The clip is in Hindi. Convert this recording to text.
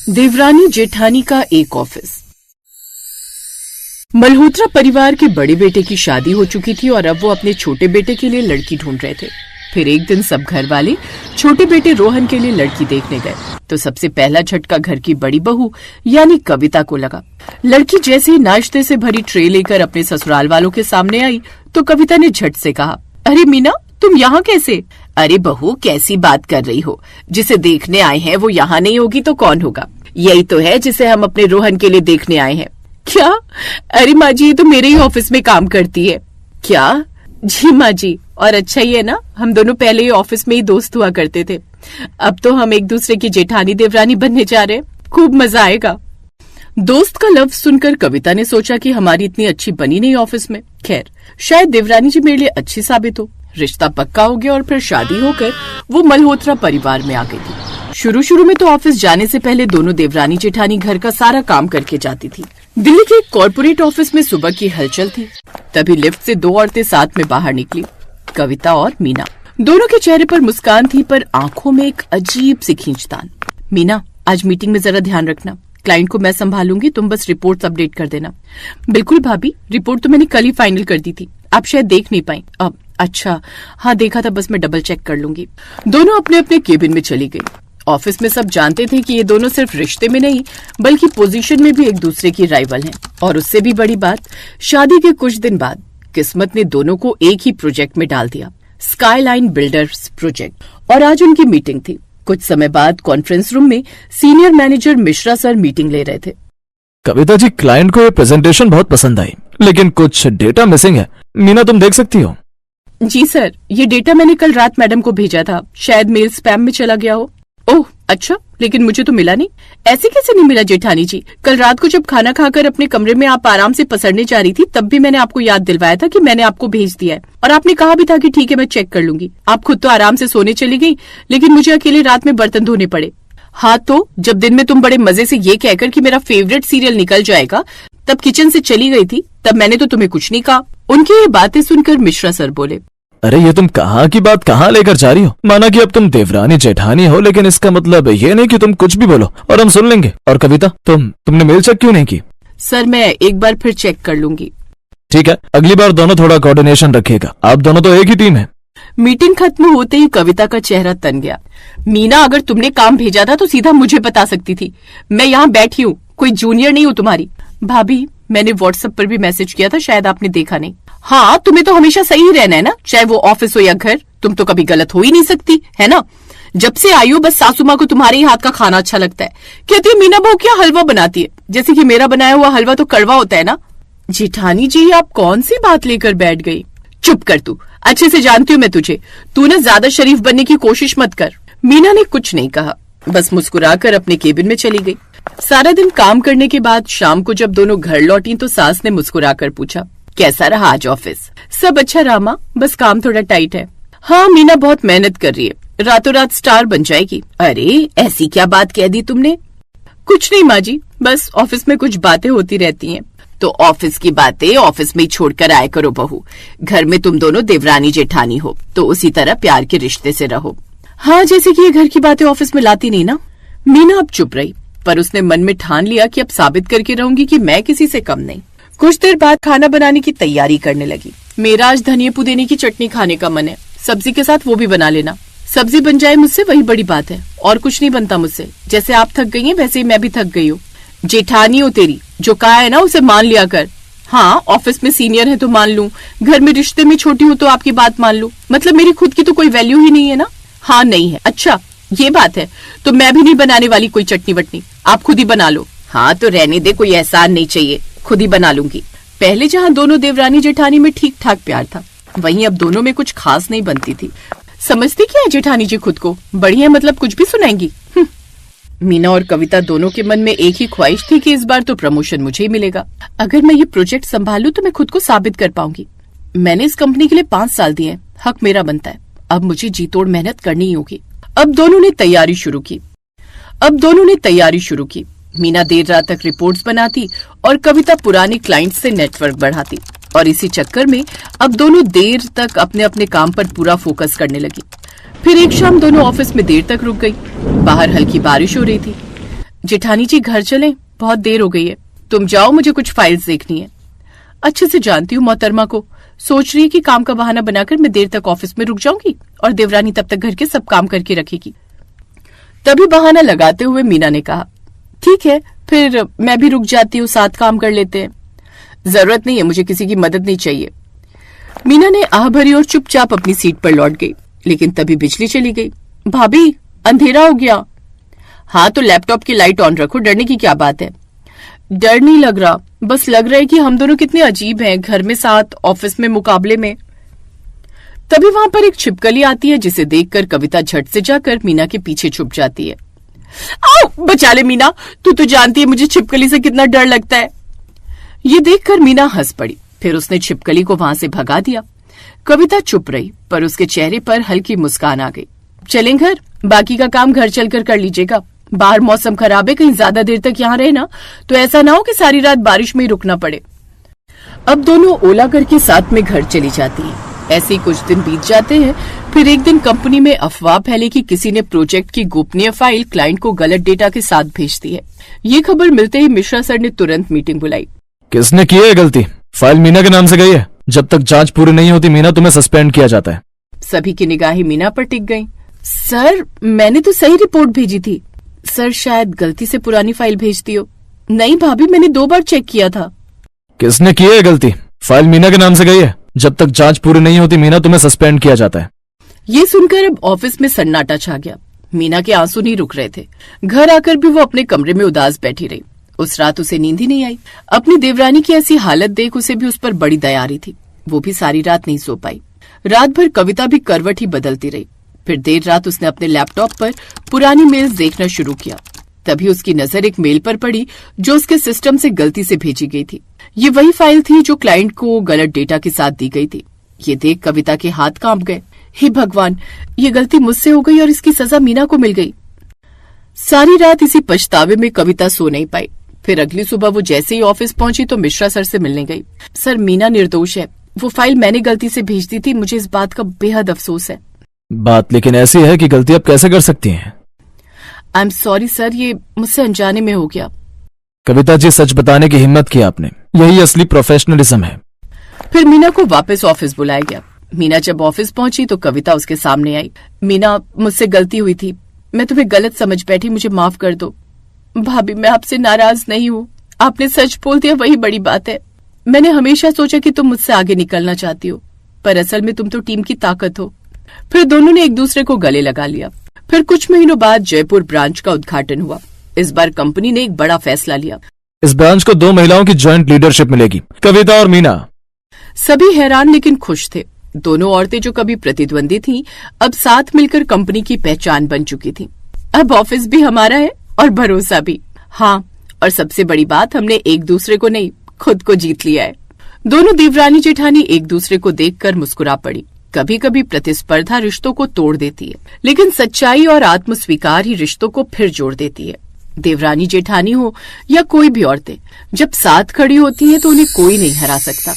देवरानी जेठानी का एक ऑफिस। मल्होत्रा परिवार के बड़े बेटे की शादी हो चुकी थी और अब वो अपने छोटे बेटे के लिए लड़की ढूंढ रहे थे। फिर एक दिन सब घर वाले छोटे बेटे रोहन के लिए लड़की देखने गए तो सबसे पहला झटका घर की बड़ी बहू यानी कविता को लगा। लड़की जैसे ही नाश्ते से भरी ट्रे लेकर अपने ससुराल वालों के सामने आई तो कविता ने झट से कहा, अरे मीना, तुम यहाँ कैसे? अरे बहू, कैसी बात कर रही हो? जिसे देखने आए हैं वो यहाँ नहीं होगी तो कौन होगा? यही तो है जिसे हम अपने रोहन के लिए देखने आए हैं। क्या? अरे माँ जी, ये तो मेरे ही ऑफिस में काम करती है। क्या? जी माँ जी, और अच्छा ही है ना, हम दोनों पहले ही ऑफिस में ही दोस्त हुआ करते थे। अब तो हम एक दूसरे की जेठानी देवरानी बनने जा रहे हैं, खूब मजा आएगा। दोस्त का लफ्ज सुनकर कविता ने सोचा कि हमारी इतनी अच्छी बनी नहीं ऑफिस में। खैर, शायद देवरानी जी मेरे लिए अच्छी साबित हो। रिश्ता पक्का हो गया और फिर शादी होकर वो मल्होत्रा परिवार में आ गई थी। शुरू में तो ऑफिस जाने से पहले दोनों देवरानी जेठानी घर का सारा काम करके जाती थी। दिल्ली के एक कॉर्पोरेट ऑफिस में सुबह की हलचल थी। तभी लिफ्ट से दो औरतें साथ में बाहर निकली, कविता और मीना। दोनों के चेहरे पर मुस्कान थी पर आंखों में एक अजीब सी खींचतान। मीना, आज मीटिंग में जरा ध्यान रखना, क्लाइंट को मैं संभालूंगी, तुम बस रिपोर्ट्स अपडेट कर देना। बिल्कुल भाभी, रिपोर्ट तो मैंने कल ही फाइनल कर दी थी, आप शायद देख नहीं पाई। अब अच्छा, हाँ देखा था, बस मैं डबल चेक कर लूंगी। दोनों अपने अपने केबिन में चली गई। ऑफिस में सब जानते थे कि ये दोनों सिर्फ रिश्ते में नहीं बल्कि पोजीशन में भी एक दूसरे की राइवल हैं। और उससे भी बड़ी बात, शादी के कुछ दिन बाद किस्मत ने दोनों को एक ही प्रोजेक्ट में डाल दिया, स्काईलाइन बिल्डर्स प्रोजेक्ट। और आज उनकी मीटिंग थी। कुछ समय बाद कॉन्फ्रेंस रूम में senior manager Mishra sir meeting ले रहे थे। कविता जी, क्लाइंट को ये प्रेजेंटेशन बहुत पसंद आई, लेकिन कुछ डेटा मिसिंग है। मीना, तुम देख सकती हो? जी सर, ये डेटा मैंने कल रात मैडम को भेजा था, शायद मेल स्पैम में चला गया हो। ओह अच्छा, लेकिन मुझे तो मिला नहीं। ऐसे कैसे नहीं मिला जेठानी जी? कल रात को जब खाना खाकर अपने कमरे में आप आराम से पसरने जा रही थी तब भी मैंने आपको याद दिलवाया था कि मैंने आपको भेज दिया है, और आपने कहा भी था कि ठीक है मैं चेक कर लूंगी। आप खुद तो आराम से सोने चली गई, लेकिन मुझे अकेले रात में बर्तन धोने पड़े। हाँ तो जब दिन में तुम बड़े मजे से ये कहकर कि मेरा फेवरेट सीरियल निकल जाएगा तब किचन से चली गई थी, तब मैंने तो तुम्हें कुछ नहीं कहा। उनकी ये बातें सुनकर मिश्रा सर बोले, अरे ये तुम कहाँ की बात कहाँ लेकर जा रही हो? माना कि अब तुम देवरानी जेठानी हो, लेकिन इसका मतलब ये नहीं कि तुम कुछ भी बोलो और हम सुन लेंगे। और कविता, तुमने मेल चेक क्यों नहीं की? सर मैं एक बार फिर चेक कर लूंगी। ठीक है, अगली बार दोनों थोड़ा कोऑर्डिनेशन रखिएगा, आप दोनों तो एक ही टीम है। मीटिंग खत्म होते ही कविता का चेहरा तन गया। मीना, अगर तुमने काम भेजा था तो सीधा मुझे बता सकती थी, मैं यहाँ बैठी हूँ, कोई जूनियर नहीं हूँ तुम्हारी। भाभी, मैंने व्हाट्सएप पर भी मैसेज किया था, शायद आपने देखा नहीं। हाँ, तुम्हें तो हमेशा सही रहना है ना, चाहे वो ऑफिस हो या घर, तुम तो कभी गलत हो ही नहीं सकती, है ना? जब से आई हो बस सासू माँ को तुम्हारे ही हाथ का खाना अच्छा लगता है। कहती है मीना बहू क्या हलवा बनाती है, जैसे कि मेरा बनाया हुआ हलवा तो कड़वा होता है ना। जेठानी जी, आप कौन सी बात लेकर बैठ गई? चुप कर तू, अच्छे से जानती हूँ मैं तुझे, तू ना ज्यादा शरीफ बनने की कोशिश मत कर। मीना ने कुछ नहीं कहा, बस मुस्कुराकर अपने केबिन में चली गई। सारा दिन काम करने के बाद शाम को जब दोनों घर लौटी तो सास ने मुस्कुराकर पूछा, कैसा रहा आज ऑफिस? सब अच्छा रहा माँ, बस काम थोड़ा टाइट है। हाँ, मीना बहुत मेहनत कर रही है, रातों रात स्टार बन जाएगी। अरे ऐसी क्या बात कह दी तुमने? कुछ नहीं माँ जी, बस ऑफिस में कुछ बातें होती रहती हैं। तो ऑफिस की बातें ऑफिस में ही छोड़कर आया करो बहू, घर में तुम दोनों देवरानी जेठानी हो तो उसी तरह प्यार के रिश्ते से रहो। हाँ, जैसे कि ये घर की बातें ऑफिस में लाती नहीं ना। मीना अब चुप रही, पर उसने मन में ठान लिया कि अब साबित करके रहूंगी कि मैं किसी से कम नहीं। कुछ देर बाद खाना बनाने की तैयारी करने लगी। मेरा आज धनिया पुदीने की चटनी खाने का मन है, सब्जी के साथ वो भी बना लेना। सब्जी बन जाए मुझसे वही बड़ी बात है, और कुछ नहीं बनता मुझसे। जैसे आप थक गई हैं वैसे ही मैं भी थक गई हूँ। जेठानी हो तेरी, जो कहा है ना उसे मान लिया कर। हाँ, ऑफिस में सीनियर है तो मान लूं, घर में रिश्ते में छोटी हूँ तो आपकी बात मान लूं, मतलब मेरी खुद की तो कोई वैल्यू ही नहीं है ना। हाँ नहीं है, अच्छा ये बात है, तो मैं भी नहीं बनाने वाली कोई चटनी वटनी, आप खुद ही बना लो। हाँ तो रहने दे, कोई एहसान नहीं चाहिए, खुद ही बना लूंगी। पहले जहाँ दोनों देवरानी जेठानी में ठीक ठाक प्यार था, वहीं अब दोनों में कुछ खास नहीं बनती थी। समझती क्या है जेठानी जी खुद को, बढ़िया मतलब कुछ भी सुनाएंगी। मीना और कविता दोनों के मन में एक ही ख्वाहिश थी कि इस बार तो प्रमोशन मुझे ही मिलेगा। अगर मैं ये प्रोजेक्ट संभालूं तो मैं खुद को साबित कर पाऊंगी। मैंने इस कंपनी के लिए 5 साल दिए हैं, हक मेरा बनता है, अब मुझे जी तोड़ मेहनत करनी ही होगी। अब दोनों ने तैयारी शुरू की। मीना देर रात तक रिपोर्ट्स बनाती और कविता पुराने क्लाइंट से नेटवर्क बढ़ाती, और इसी चक्कर में अब दोनों देर तक अपने अपने काम पर पूरा फोकस करने लगी। फिर एक शाम दोनों ऑफिस में देर तक रुक गई। बाहर हल्की बारिश हो रही थी। जेठानी जी घर चलें, बहुत देर हो गई है। तुम जाओ, मुझे कुछ फाइल्स देखनी है। अच्छे से जानती हूँ मोहतरमा को, सोच रही है कि काम का बहाना बनाकर मैं देर तक ऑफिस में रुक जाऊंगी और देवरानी तब तक घर के सब काम करके रखेगी। तभी बहाना लगाते हुए मीना ने कहा, ठीक है फिर मैं भी रुक जाती हूँ, साथ काम कर लेते हैं। जरूरत नहीं है, मुझे किसी की मदद नहीं चाहिए। मीना ने आह भरी और चुपचाप अपनी सीट पर लौट गई, लेकिन तभी बिजली चली गई। भाभी अंधेरा हो गया। हाँ तो लैपटॉप की लाइट ऑन रखो, डरने की क्या बात है। डर नहीं लग रहा, बस लग रहा है कि हम दोनों कितने अजीब हैं, घर में साथ, ऑफिस में मुकाबले में। तभी वहां पर एक छिपकली आती है, जिसे देखकर कविता झट से जाकर मीना के पीछे छुप जाती है। आओ बचा ले मीना, तू तो जानती है मुझे छिपकली से कितना डर लगता है। ये देखकर मीना हंस पड़ी, फिर उसने छिपकली को वहां से भगा दिया। कविता चुप रही, पर उसके चेहरे पर हल्की मुस्कान आ गई। चलें घर, बाकी का काम घर चलकर कर लीजिएगा। बाहर मौसम खराब है, कहीं ज्यादा देर तक यहाँ रहे ना तो ऐसा ना हो कि सारी रात बारिश में ही रुकना पड़े। अब दोनों ओला करके साथ में घर चली जाती हैं। ऐसे ही कुछ दिन बीत जाते हैं। फिर एक दिन कंपनी में अफवाह फैली कि किसी ने प्रोजेक्ट की गोपनीय फाइल क्लाइंट को गलत डेटा के साथ भेज दी है। ये खबर मिलते ही मिश्रा सर ने तुरंत मीटिंग बुलाई। किसने की है गलती? फाइल मीना के नाम से गई है। जब तक जांच पूरी नहीं होती मीना, तुम्हें सस्पेंड किया जाता है। सभी की निगाहें मीना पर टिक गईं। सर मैंने तो सही रिपोर्ट भेजी थी। सर शायद गलती से पुरानी फाइल भेज दी हो। नहीं भाभी, मैंने 2 बार चेक किया था। किसने की है गलती? फाइल मीना के नाम से गई है। जब तक जांच पूरी नहीं होती मीना, तुम्हें सस्पेंड किया जाता है। ये सुनकर अब ऑफिस में सन्नाटा छा गया। मीना के आंसू नहीं रुक रहे थे। घर आकर भी वो अपने कमरे में उदास बैठी रही। उस रात उसे नींद ही नहीं आई। अपनी देवरानी की ऐसी हालत देख उसे भी उस पर बड़ी दया आ रही थी। वो भी सारी रात नहीं सो पाई। रात भर कविता भी करवट ही बदलती रही। फिर देर रात उसने अपने लैपटॉप पर पुरानी मेल्स देखना शुरू किया। तभी उसकी नजर एक मेल पर पड़ी जो उसके सिस्टम से गलती से भेजी गई थी। ये वही फाइल थी जो क्लाइंट को गलत डेटा के साथ दी गई थी। ये देख कविता के हाथ कांप गए। हे भगवान, ये गलती मुझसे हो गई और इसकी सजा मीना को मिल गई। सारी रात इसी पछतावे में कविता सो नहीं पाई। फिर अगली सुबह वो जैसे ही ऑफिस पहुंची तो मिश्रा सर से मिलने गई। सर मीना निर्दोष है, वो फाइल मैंने गलती से भेज दी थी। मुझे इस बात का बेहद अफसोस है। बात लेकिन ऐसी है कि गलती आप कैसे कर सकती हैं? आई एम सॉरी सर, ये मुझसे अनजाने में हो गया। कविता जी, सच बताने की हिम्मत की आपने, यही असली प्रोफेशनलिज्म है। फिर मीना को वापस ऑफिस बुलाया गया। मीना जब ऑफिस पहुंची तो कविता उसके सामने आई। मीना, मुझसे गलती हुई थी, मैं तुम्हें गलत समझ बैठी, मुझे माफ कर दो। भाभी मैं आपसे नाराज नहीं हूँ, आपने सच बोल दिया वही बड़ी बात है। मैंने हमेशा सोचा कि तुम मुझसे आगे निकलना चाहती हो, पर असल में तुम तो टीम की ताकत हो। फिर दोनों ने एक दूसरे को गले लगा लिया। फिर कुछ महीनों बाद जयपुर ब्रांच का उद्घाटन हुआ। इस बार कंपनी ने एक बड़ा फैसला लिया। इस ब्रांच को 2 महिलाओं की ज्वाइंट लीडरशिप मिलेगी, कविता और मीना। सभी हैरान लेकिन खुश थे। दोनों औरतें जो कभी प्रतिद्वंदी थीं, अब साथ मिलकर कंपनी की पहचान बन चुकी थीं। अब ऑफिस भी हमारा है और भरोसा भी। हाँ, और सबसे बड़ी बात, हमने एक दूसरे को नहीं, खुद को जीत लिया है। दोनों देवरानी जेठानी एक दूसरे को देखकर मुस्कुरा पड़ी। कभी कभी प्रतिस्पर्धा रिश्तों को तोड़ देती है, लेकिन सच्चाई और आत्मस्वीकार ही रिश्तों को फिर जोड़ देती है। देवरानी जेठानी हो या कोई भी औरतें, जब साथ खड़ी होती हैं तो उन्हें कोई नहीं हरा सकता।